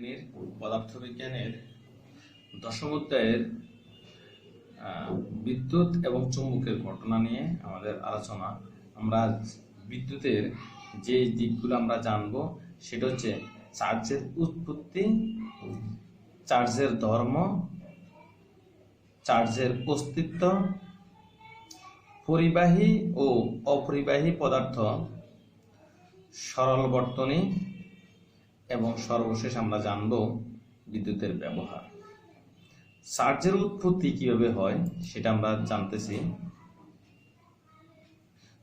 শ্রেণীর পদার্থবিজ্ঞানের দশম অধ্যায়ের বিদ্যুৎ এবং চুম্বকের ঘটনা নিয়ে আমাদের আলোচনা। আমরা বিদ্যুতের যে দিকগুলো আমরা জানবো সেটা হচ্ছে চার্জের উৎপত্তি, চার্জের ধর্ম, চার্জের অস্তিত্ব, পরিবাহী ও অপরিবাহী পদার্থ, সরল বর্তনী এবং সর্বশেষ আমরা জানব বিদ্যুতের ব্যবহার। চার্জের উৎপত্তি কিভাবে হয় সেটা আমরা জানতেছি।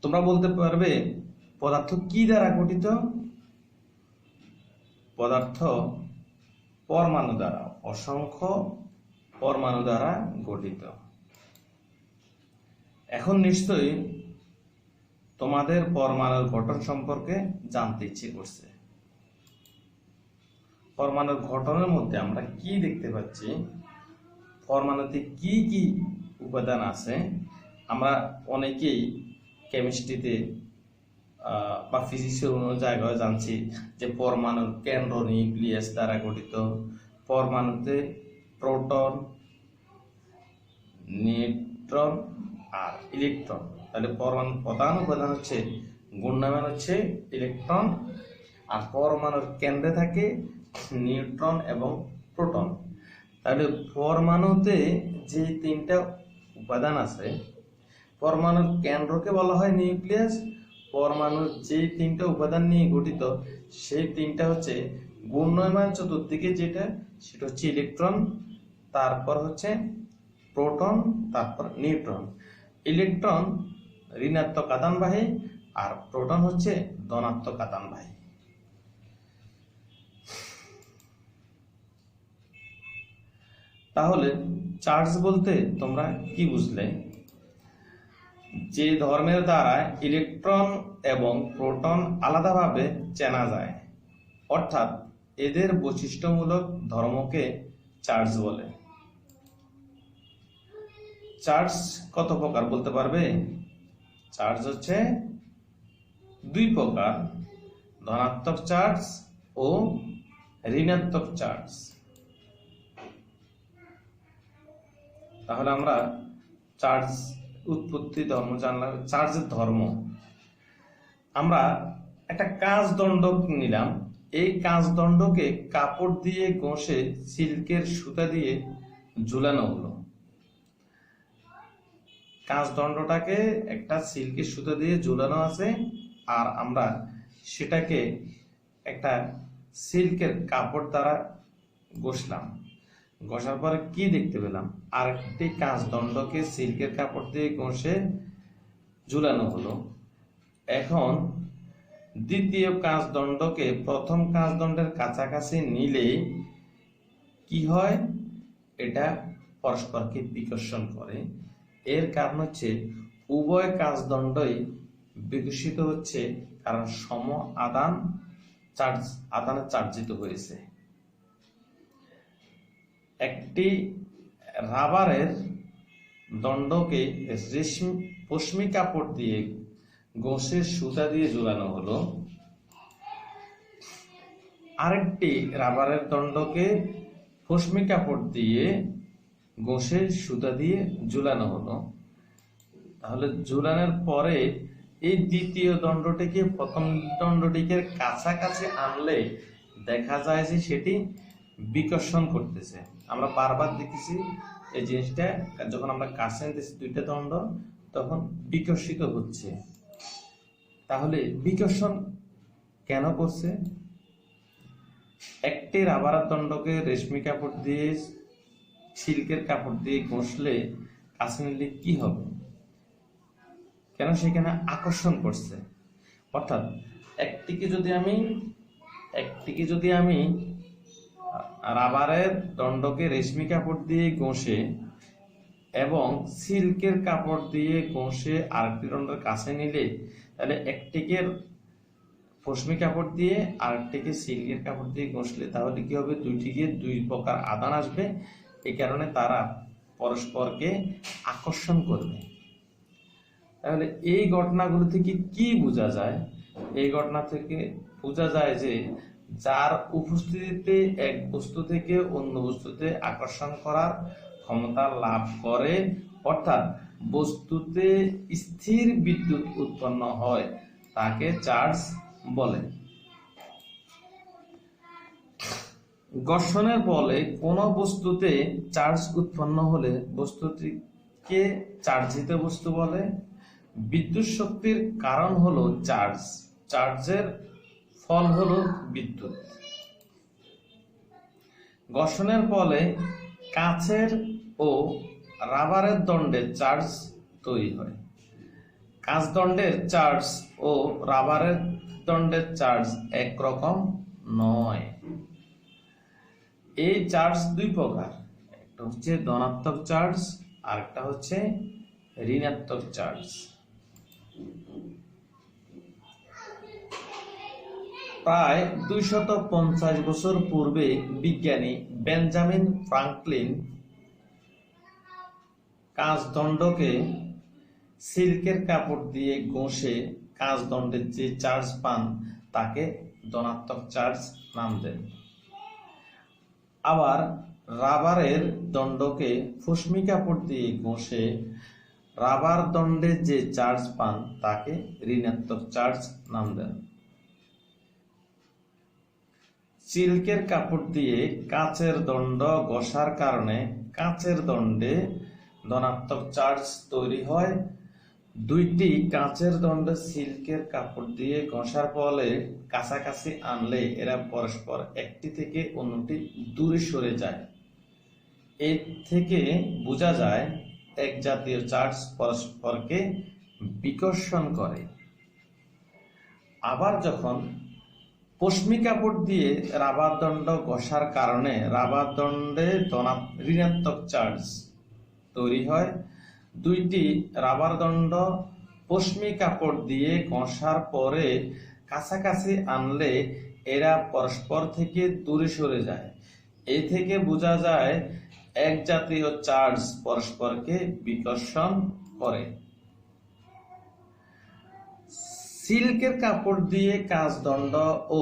তোমরা বলতে পারবে পদার্থ কি দ্বারা গঠিত? পদার্থ পরমাণু দ্বারা, অসংখ্য পরমাণু দ্বারা গঠিত। এখন নিশ্চয়ই তোমাদের পরমাণুর গঠন সম্পর্কে জানতে ইচ্ছে করছে। পরমাণুর গঠনের মধ্যে আমরা কি দেখতে পাচ্ছি, পরমাণুতে কি কি উপাদান আছে? আমরা অনেকেই কেমিস্ট্রিতে বা ফিজিক্সের অন্য জায়গায় জানছি যে পরমাণুর কেন্দ্র নিউক্লিয়াস দ্বারা গঠিত। পরমাণুতে প্রোটন, নিউট্রন আর ইলেকট্রন। তাহলে পরমাণুর প্রধান উপাদান হচ্ছে, ঘূর্ণায়মান হচ্ছে ইলেকট্রন, আর পরমাণুর কেন্দ্রে থাকে নিউট্রন এবং প্রোটন। তাহলে পরমাণুতে যে তিনটা উপাদান আছে, পরমাণুর কেন্দ্রকে বলা হয় নিউক্লিয়াস। পরমাণুর যে তিনটা উপাদান নিয়ে গঠিত সেই তিনটা হচ্ছে ঘূর্ণায়মান চতুর্দিকে যেটা, সেটা হচ্ছে ইলেকট্রন, তারপর হচ্ছে প্রোটন, তারপর নিউট্রন। ইলেকট্রন ঋণাত্মক আধানবাহী আর প্রোটন হচ্ছে ধনাত্মক আধানবাহী। তাহলে চার্জ বলতে তোমরা কি বুঝলে? যে ধর্মের দ্বারা ইলেকট্রন এবং প্রোটন আলাদাভাবে চেনা যায়, অর্থাৎ এদের বৈশিষ্ট্যমূলক ধর্মকে চার্জ বলে। চার্জ কত প্রকার বলতে পারবে? চার্জ হচ্ছে দুই প্রকার, ধনাত্মক চার্জ ও ঋণাত্মক চার্জ। তাহলে আমরা চার্জ উৎপত্তি, ধর্ম জানলাম। চার্জের ধর্ম, আমরা একটা কাঁচদণ্ড নিলাম। এই কাঁচদণ্ডকে কাপড় দিয়ে ঘষে সিল্কের সুতা দিয়ে ঝুলানো হলো। কাঁচদণ্ডটাকে একটা সিল্কের সুতা দিয়ে ঝুলানো আছে, আর আমরা সেটাকে একটা সিল্কের কাপড় দ্বারা ঘষলাম। ঘষার পরে কি দেখতে পেলাম? আরেকটি কাঁচদণ্ডকে সিল্কের কাপড় দিয়ে ঘষে ঝুলানো হলো। এখন দ্বিতীয় কাঁচদণ্ডকে প্রথম কাঁচদণ্ডের কাছাকাছি নিলে কি হয়? এটা পরস্পরকে বিকর্ষণ করে। এর কারণ হচ্ছে উভয় কাঁচদণ্ডই বিকশিত হচ্ছে, কারণ সম আদানে চার্জিত হয়েছে। একটি রাবারের দণ্ডকে পশমি কাপড় দিয়ে ঘষে সুতা দিয়ে ঝুলানো হলো। আরেকটি রাবারের দণ্ডকে পশমি কাপড় দিয়ে ঘষে সুতা দিয়ে ঝুলানো হলো। তাহলে ঝুলানোর পরে এই দ্বিতীয় দণ্ডটিকে প্রথম দণ্ডটিকে কাছাকাছি আনলে দেখা যায় যে সেটি বিকর্ষণ করতেছে। আমরা বারবার দেখেছি এই জিনিসটা, যখন আমরা কাছে আনতেছি দুইটা দণ্ড, তখন বিকর্ষিত হচ্ছে। তাহলে বিকর্ষণ কেন করছে? একটি রাবারের দণ্ডকে রেশমি কাপড় দিয়ে, সিল্কের কাপড় দিয়ে ঘষলে কাছে নিলে কি হবে? কেন সেখানে আকর্ষণ করছে। অর্থাৎ একটিকে যদি আমি রাবারের দণ্ডকে রেশমি কাপড় দিয়ে ঘষে এবং সিল্কের কাপড় দিয়ে ঘষে আরেকটি দণ্ডের কাছে নিলে, তাহলে একটিকে পশমি কাপড় দিয়ে আরেকটিকে সিল্কের কাপড় দিয়ে ঘষলে তাহলে কি হবে? দুইটিকে দুই প্রকার আদান আসবে। এই কারণে তারা পরস্পরকে আকর্ষণ করবে। তাহলে এই ঘটনাগুলো থেকে কি বোঝা যায়? এই ঘটনা থেকে বোঝা যায় যে যার উপস্থিতিতে এক বস্তু থেকে অন্য বস্তুতে আকর্ষণ করার ক্ষমতা লাভ করে, অর্থাৎ বস্তুতে স্থির বিদ্যুৎ উৎপন্ন হয়, তাকে চার্জ বলে। ঘর্ষণের ফলে কোনো বস্তুতে চার্জ উৎপন্ন হলে বস্তুটিকে চার্জিত বস্তু বলে। বিদ্যুৎ শক্তির কারণ হলো চার্জ, চার্জের ফল হলো বিদ্যুৎ। ঘর্ষণের ফলে কাচের ও রাবারের দণ্ডে চার্জ তৈরি হয়। কাচ দণ্ডের চার্জ ও রাবারের দণ্ডের চার্জ একরকম নয়। এই চার্জ দুই প্রকার, একটা হচ্ছে ধনাত্মক চার্জ আর একটা হচ্ছে ঋণাত্মক চার্জ। প্রায় 250 বছর পূর্বে বিজ্ঞানী বেঞ্জামিন ফ্রাঙ্কলিন কাচদণ্ডকে সিল্কের কাপড় দিয়ে ঘষে কাচদণ্ডের যে চার্জ পান তাকে ধনাত্মক চার্জ নাম দেন। আবার রাবারের দণ্ডকে ফসমি কাপড় দিয়ে ঘষে রাবার দণ্ডে যে চার্জ পান তাকে ঋণাত্মক চার্জ নাম দেন। সিল্কের কাপড় দিয়ে কাচের দণ্ড ঘষার কারণে কাচের দণ্ডে ধনাত্মক চার্জ তৈরি হয়। দুইটি কাচের দণ্ড সিল্কের কাপড় দিয়ে ঘষার ফলে কাছাকাছি আনলে এরা পরস্পর একটি থেকে অন্যটি দূরে সরে যায়। এর থেকে বোঝা যায় এক জাতীয় চার্জ পরস্পরকে বিকর্ষণ করে। আবার যখন পশমি কাপড় দিয়ে রাবার দণ্ড ঘষার কারণে রাবার দণ্ডে ঋণাত্মক চার্জ তৈরি হয়। দুইটি রাবার দণ্ড পশমি কাপড় দিয়ে ঘষার পরে কাছাকাছি আনলে এরা পরস্পর থেকে দূরে সরে যায়। এই থেকে বোঝা যায় এক জাতীয় চার্জ পরস্পরকে বিকর্ষণ করে। সিল্কের কাপড় দিয়ে কাচদণ্ড ও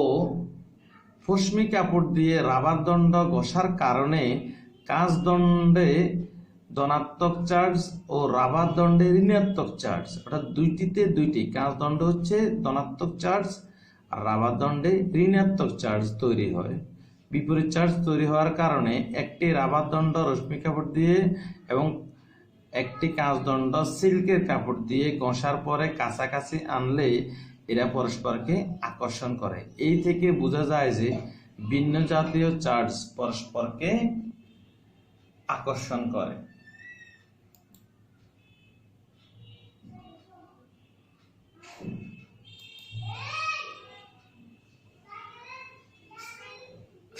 পশমি কাপড় দিয়ে রাবার দণ্ড ঘষার কারণে কাচদণ্ডে ধনাত্মক চার্জ ও রাবার দণ্ডে ঋণাত্মক চার্জ, অর্থাৎ দুইটিতে দুইটি, কাচদণ্ড হচ্ছে ধনাত্মক চার্জ আর রাবার দণ্ডে ঋণাত্মক চার্জ তৈরি হয়। বিপরীত চার্জ তৈরি হওয়ার কারণে একটি রাবার দণ্ড রশ্মি কাপড় দিয়ে এবং একটি কাচদণ্ড সিল্কের কাপড় দিয়ে ঘষার পরে কাছাকাছি আনলে এরা পরস্পরকে আকর্ষণ করে। এই থেকে বোঝা যায় যে ভিন্ন জাতীয় চার্জ পরস্পরকে আকর্ষণ করে।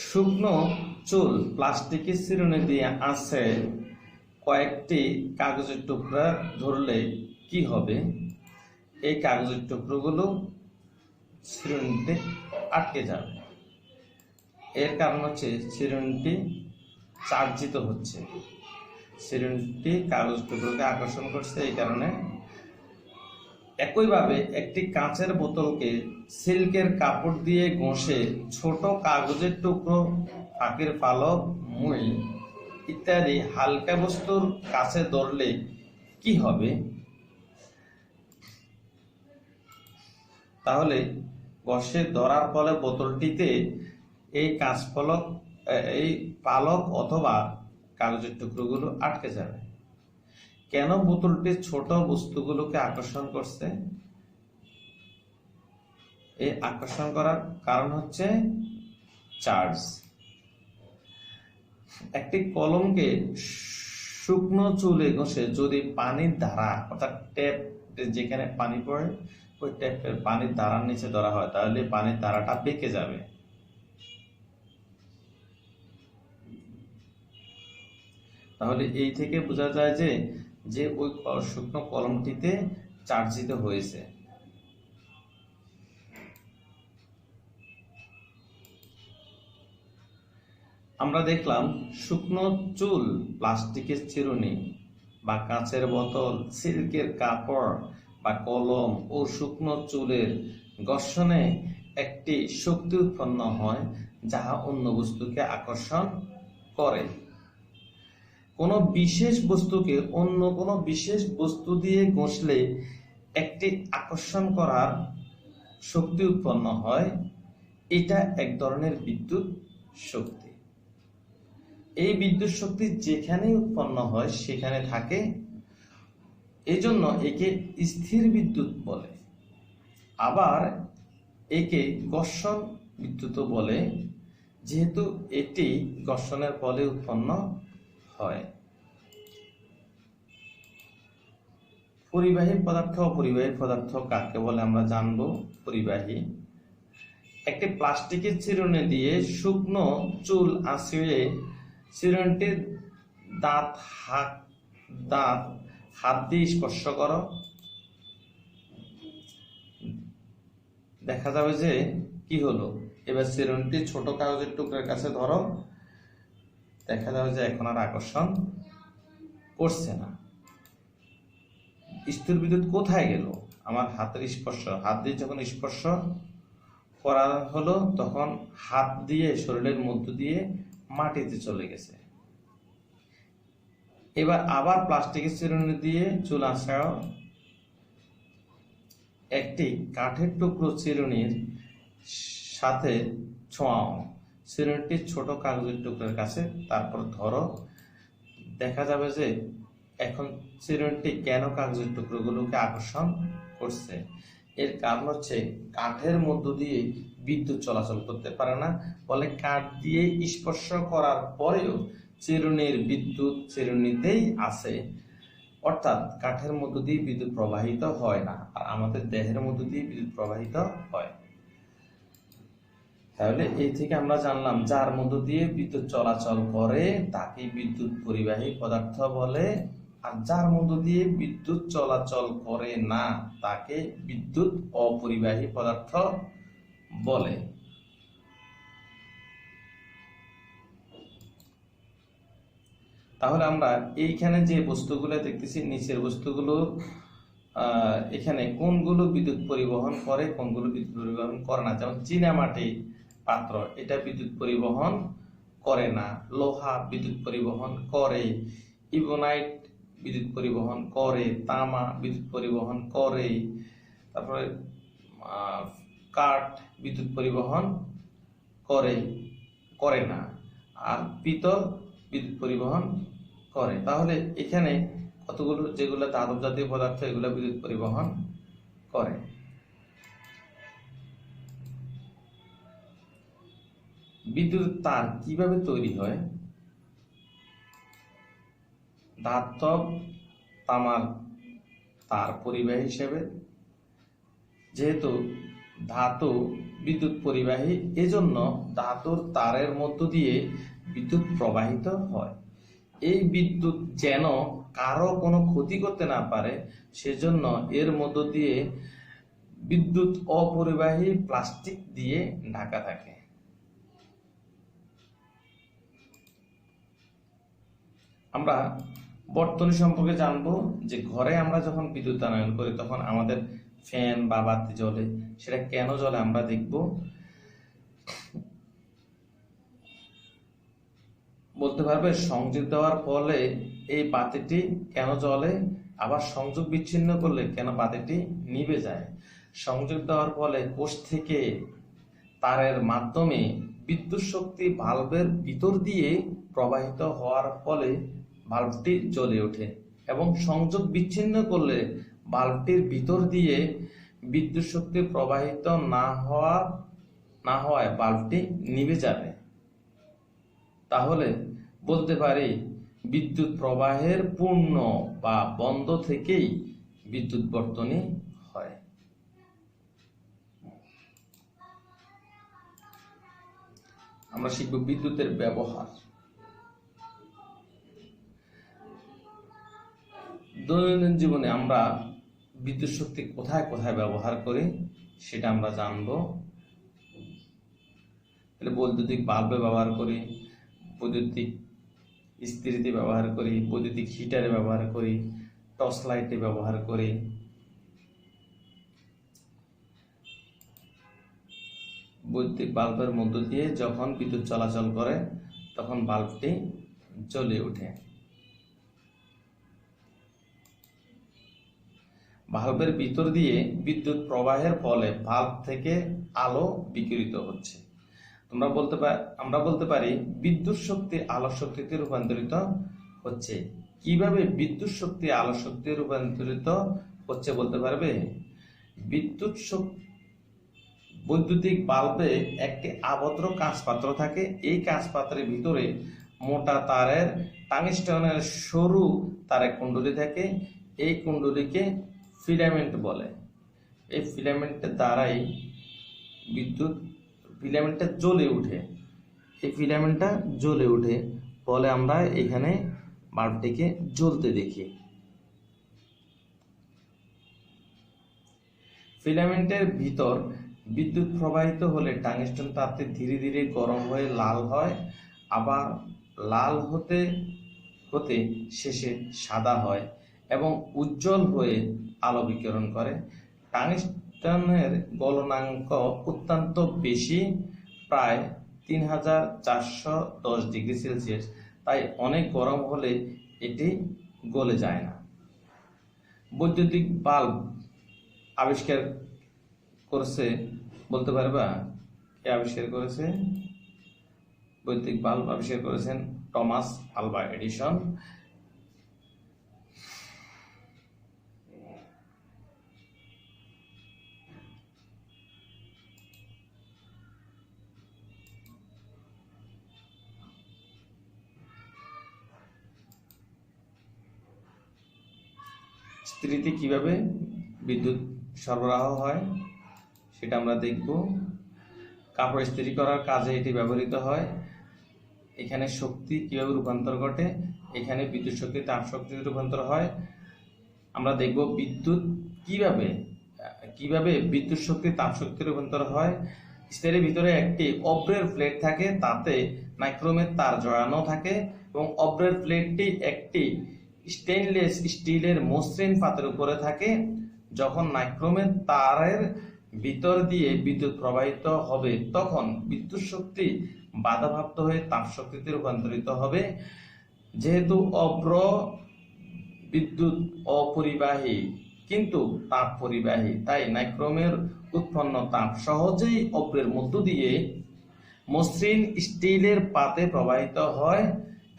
শুকনো চুল প্লাস্টিকের চিরুনি দিয়ে আছে কয়েকটি কাগজের টুকরা ধরলে কি হবে? এই কাগজের টুকরোগুলো চিরুনিতে আটকে যাবে। এর কারণ হচ্ছে চিরুনিটি চার্জিত হচ্ছে, চিরুনিটি কাগজ টুকরোকে আকর্ষণ করছে, এই কারণে। একইভাবে একটি কাঁচের বোতলকে সিল্কের কাপড় দিয়ে ঘষে ছোট কাগজের টুকরো, ফাঁকের পালক, মই ইত্যাদি হালকা বস্তুর কাছে ধরলে কি হবে? তাহলে ঘষে ধরার ফলে বোতলটিতে এই এই পালক অথবা কাগজের টুকরোগুলো আটকে যাবে। কেন বোতলটি ছোট বস্তুগুলোকে আকর্ষণ করছে? এই আকর্ষণ করার কারণ হচ্ছে চার্জ। একটি কলমকে শুকনো চুলে ঘষে যদি পানির ধারা, অর্থাৎ ট্যাপ যেখানে পানি পড়ে ওই ট্যাপের পানির ধারার নিচে ধরা হয়, তাহলে পানির ধারাটা বেঁকে যাবে। তাহলে এই থেকে বোঝা যায় যে ওই শুকনো কলমটিতে চার্জিত হয়েছে। আমরা দেখলাম শুকনো চুল প্লাস্টিকের চিরুনি বা কাঁচের বোতল, সিল্কের কাপড় বা কলম ও শুকনো চুলের ঘর্ষণে একটি শক্তি উৎপন্ন হয় যাহা অন্য বস্তুকে আকর্ষণ করে। কোনো বিশেষ বস্তুকে অন্য কোনো বিশেষ বস্তু দিয়ে ঘষলে একটি আকর্ষণ করার শক্তি উৎপন্ন হয়, এটা এক ধরনের বিদ্যুৎ শক্তি। এই বিদ্যুৎ শক্তি যেখানেই উৎপন্ন হয় সেখানে থাকে, এই জন্য একে স্থির বিদ্যুৎ বলে। আবার একে ঘর্ষণ বিদ্যুৎও বলে, যেহেতু এটি ঘর্ষণের ফলে উৎপন্ন হয়। পরিবাহী পদার্থ, অপরিবাহী পদার্থ কাকে বলে আমরা জানব। পরিবাহী, একটি প্লাস্টিকের চিরুনি দিয়ে শুকনো চুল আঁচড়ে চিরুনিটির দাঁত হাত দিয়ে স্পর্শ করো, দেখা যাবে যে কি হলো। এবার চিরুনিটি ছোট কাগজের টুকরার কাছে ধরো, দেখা যাবে যে এখন আর আকর্ষণ করছে না। স্থির বিদ্যুৎ কোথায় গেল? আমার হাতের স্পর্শ, হাত দিয়ে যখন স্পর্শ করা হলো তখন হাত দিয়ে শরীরের মধ্য দিয়ে মাটিতে চলে গেছে। এবার আবার প্লাস্টিকের চিরুনি দিয়ে চুল আঁচড়াও, একটি কাঠের টুকরো চিরুনির সাথে ছোঁয়াও, চিরুনিটি ছোট কাগজের টুকরার কাছে, তারপর ধরো, দেখা যাবে যে এখন চিরুনিটি কেন কাগজের টুকরোগুলোকে আকর্ষণ করছে। এর কারণ হচ্ছে কাঠের মধ্য দিয়ে বিদ্যুৎ চলাচল করতে পারে না, ফলে কাঠ দিয়ে স্পর্শ করার পরেও চিরুনির বিদ্যুৎ চিরুনিতেই আছে। অর্থাৎ কাঠের মধ্য দিয়ে বিদ্যুৎ প্রবাহিত হয় না, আর আমাদের দেহের মধ্য দিয়ে বিদ্যুৎ প্রবাহিত হয়। তাহলে এই থেকে আমরা জানলাম যার মধ্য দিয়ে বিদ্যুৎ চলাচল করে তাকে বিদ্যুৎ পরিবাহী পদার্থ বলে, আর যার মধ্য দিয়ে বিদ্যুৎ চলাচল করে না তাকে বিদ্যুৎ অপরিবাহী পদার্থ বলে। তাহলে আমরা এইখানে যে বস্তুগুলো দেখতেছি, নিচের বস্তুগুলো, এখানে কোনগুলো বিদ্যুৎ পরিবহন করে, কোনগুলো বিদ্যুৎ পরিবহন করে না। যেমন চীনামাটি পাত্র, এটা বিদ্যুৎ পরিবহন করে না। লোহা বিদ্যুৎ পরিবহন করে, ইবোনাইট বিদ্যুৎ পরিবহন করে, তামা বিদ্যুৎ পরিবহন করে, তারপরে কাঠ বিদ্যুৎ পরিবহন করে না, আর পিতল বিদ্যুৎ পরিবহন করে। তাহলে এখানে কতগুলো যেগুলো ধাতব জাতীয় পদার্থ এগুলো বিদ্যুৎ পরিবহন করে। বিদ্যুৎ তার কিভাবে তৈরি হয়? ধাতব তামার তার পরিবাহী হিসেবে, যেহেতু ধাতু বিদ্যুৎ পরিবাহী, এজন্য ধাতুর তারের মধ্য দিয়ে বিদ্যুৎ প্রবাহিত হয়। এই বিদ্যুৎ যেন কারো কোনো ক্ষতি করতে না পারে সেজন্য এর মধ্য দিয়ে বিদ্যুৎ অপরিবাহী প্লাস্টিক দিয়ে ঢাকা থাকে। আমরা বর্তনী সম্পর্কে জানবো, যে ঘরে আমরা যখন বিদ্যুতায়ন করি তখন আমাদের ফ্যান বা বাতি জ্বলে, সেটা কেন জ্বলে আমরা দেখব। বলতে পারবে সংযোগ দেওয়ার ফলে এই বাতিটি কেন জ্বলে, আবার সংযোগ বিচ্ছিন্ন করলে কেন বাতিটি নিভে যায়। সংযোগ দেওয়ার ফলে কোষ থেকে তারের মাধ্যমে বিদ্যুৎ শক্তি ভালভের ভিতর দিয়ে প্রবাহিত হওয়ার ফলে ভালভটি জ্বলে ওঠে, এবং সংযোগ বিচ্ছিন্ন করলে ভালভটির ভিতর দিয়ে বিদ্যুৎ শক্তি প্রবাহিত না হওয়ায় ভালভটি নিভে যাবে। তাহলে বলতে পারি বিদ্যুৎ প্রবাহের পূর্ণ বা বন্ধ থেকেই বিদ্যুৎ বর্তনী হয়। আমরা শিখব বিদ্যুতের ব্যবহার। দৈনন্দিন জীবনে আমরা বিদ্যুৎ শক্তি কোথায় কোথায় ব্যবহার করি সেটা আমরা জানব। বৈদ্যুতিক বাল্বে ব্যবহার করি, বৈদ্যুতিক ইস্ত্রিতে ব্যবহার করি, বৈদ্যুতিক হিটারে ব্যবহার করি, টর্চ লাইটে ব্যবহার করি। বৈদ্যুতিক বাল্বের মধ্য দিয়ে যখন বিদ্যুৎ চলাচল করে তখন বাল্বটি জ্বলে ওঠে। বাল্বের ভিতর দিয়ে বিদ্যুৎ প্রবাহের ফলে বাল্ব থেকে আলো বিকিরিত হচ্ছে। আমরা বলতে পারি বিদ্যুৎ শক্তি আলো শক্তিতে রূপান্তরিত হচ্ছে। কিভাবে বিদ্যুৎ শক্তি আলো শক্তিতে রূপান্তরিত হচ্ছে বলতে পারবে? বৈদ্যুতিক বাল্বে একটি আবদ্ধ কাঁচপাত্র থাকে। এই কাঁচপাত্রের ভিতরে মোটা তারের টাংস্টনের সরু তারের কুণ্ডলী থাকে। এই কুণ্ডলীকে ফিলামেন্ট বলে। এই ফিলামেন্টের দ্বারাই ফিলামেন্টটা জ্বলে ওঠে। এই ফিলামেন্টটা জ্বলে ওঠে ফলে আমরা এখানে বাল্বটিকে জ্বলতে দেখি। ফিলামেন্টের ভিতর বিদ্যুৎ প্রবাহিত হলে টাংস্টন তারটি ধীরে ধীরে গরম হয়ে লাল হয়, আবার লাল হতে হতে শেষে সাদা হয় এবং উজ্জ্বল হয়ে আলো বিকিরণ করে। টাংস্টনের গলনাঙ্ক অত্যন্ত বেশি, প্রায় 3410 ডিগ্রি সেলসিয়াস, তাই অনেক গরম হলে এটি গলে যায় না। বৈদ্যুতিক বাল্ব আবিষ্কার করেছে বলতে পারবা? কে আবিষ্কার করেছে? বৈদ্যুতিক বাল্ব আবিষ্কার করেছেন টমাস আলভা এডিসন। ইস্ত্রিতে কিভাবে বিদ্যুৎ সরবরাহ হয় সেটা আমরা দেখব। কাপড় ইস্ত্রি করার কাজে এটি ব্যবহৃত হয়। এখানে শক্তি কিভাবে রূপান্তর ঘটে, এখানে বিদ্যুৎ শক্তি তাপ শক্তিতে রূপান্তর হয়। আমরা দেখব বিদ্যুৎ কিভাবে বিদ্যুৎ শক্তি তাপ শক্তিতে রূপান্তর হয়। ইস্ত্রির ভিতরে একটি অব্রের প্লেট থাকে, তাতে নাইক্রোমের তার জড়ানো থাকে এবং অব্রের প্লেটটি একটি স্টেইনলেস স্টিলের মসৃণ পাতের উপরে থাকে। যখন নাইক্রোমের তারের ভিতর দিয়ে বিদ্যুৎ প্রবাহিত হবে তখন বিদ্যুৎ শক্তি বাধাপ্রাপ্ত হয়ে তাপ শক্তিতে রূপান্তরিত হবে। যেহেতু অব্র বিদ্যুৎ অপরিবাহী কিন্তু তাপ পরিবাহী, তাই নাইক্রোমের উৎপন্ন তাপ সহজেই অব্রের মধ্য দিয়ে মসৃণ স্টিলের পাতে প্রবাহিত হয়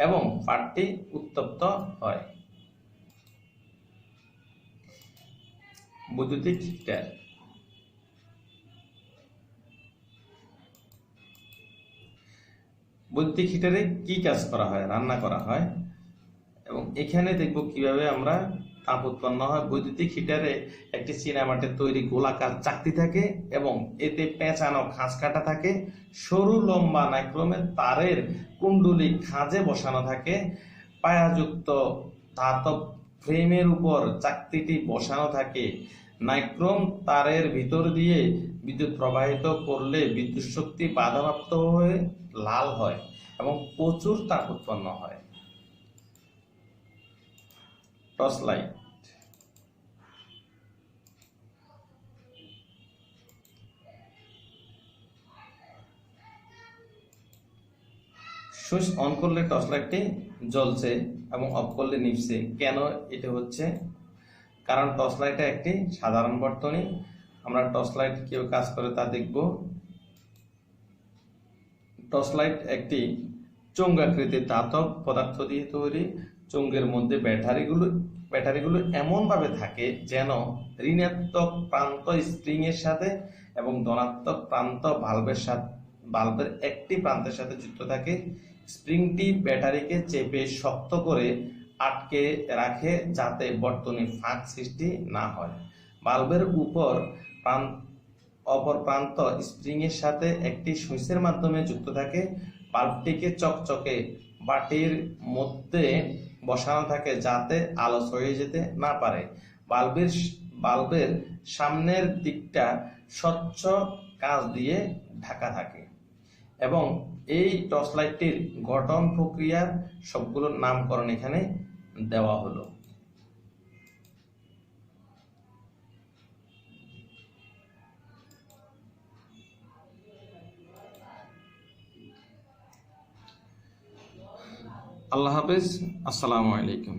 এবং পাতটি উত্তপ্ত হয়। বৈদ্যুতিক হিটার। বৈদ্যুতিক হিটারে কি কাজ করা হয়? রান্না করা হয়। এবং এখানে দেখব কিভাবে আমরা তাপ উৎপন্ন হয়। বৈদ্যুতিক হিটারে একটি চীনামাটির তৈরি গোলাকার চাকতি থাকে এবং এতে পেঁচানো খাঁজ কাটা থাকে। সরু লম্বা নাইক্রোমের তারের কুণ্ডলী খাঁজে বসানো থাকে। পায়াযুক্ত ধাতব ফ্রেমের উপর চাকতিটি বসানো থাকে। নাইক্রোম তারের ভিতর দিয়ে বিদ্যুৎ প্রবাহিত করলে বিদ্যুৎ শক্তি বাধাপ্রাপ্ত হয়ে লাল হয় এবং প্রচুর তাপ উৎপন্ন হয়। Torch light. সুইচ অন করলে টর্চ লাইটটি জ্বলছে এবং অফ করলে নিভছে। কেন এটা হচ্ছে? কারণ টর্চ লাইটে একটি সাধারণ বর্তনী। আমরা টর্চ লাইট কিভাবে কাজ করে তা দেখব। টর্চ লাইট একটি চোঙাকৃতির ধাতব পদার্থ দিয়ে তৈরি। চোঙের মধ্যে ব্যাটারিগুলো এমনভাবে থাকে যেন ঋণাত্মক প্রান্ত স্প্রিং এর সাথে এবং ধনাত্মক প্রান্ত বাল্বের একটি প্রান্তের সাথে যুক্ত থাকে। স্প্রিংটি ব্যাটারিকে চেপে শক্ত করে আটকে রাখে যাতে বর্তনী ফাঁক সৃষ্টি না হয়। বাল্বের অপর প্রান্ত স্প্রিং এর সাথে একটি সুইচের মাধ্যমে যুক্ত থাকে। বাল্বটিকে চকচকে বাটির মধ্যে বসানো থাকে যাতে আলো ছড়িয়ে যেতে না পারে। বাল্বের সামনের দিকটা স্বচ্ছ কাঁচ দিয়ে ঢাকা থাকে এবং এই টর্চ লাইটটির গঠন প্রক্রিয়ার সবগুলোর নামকরণ এখানে দেওয়া হলো। আল্লাহ হাফেজ, আসসালামু আলাইকুম।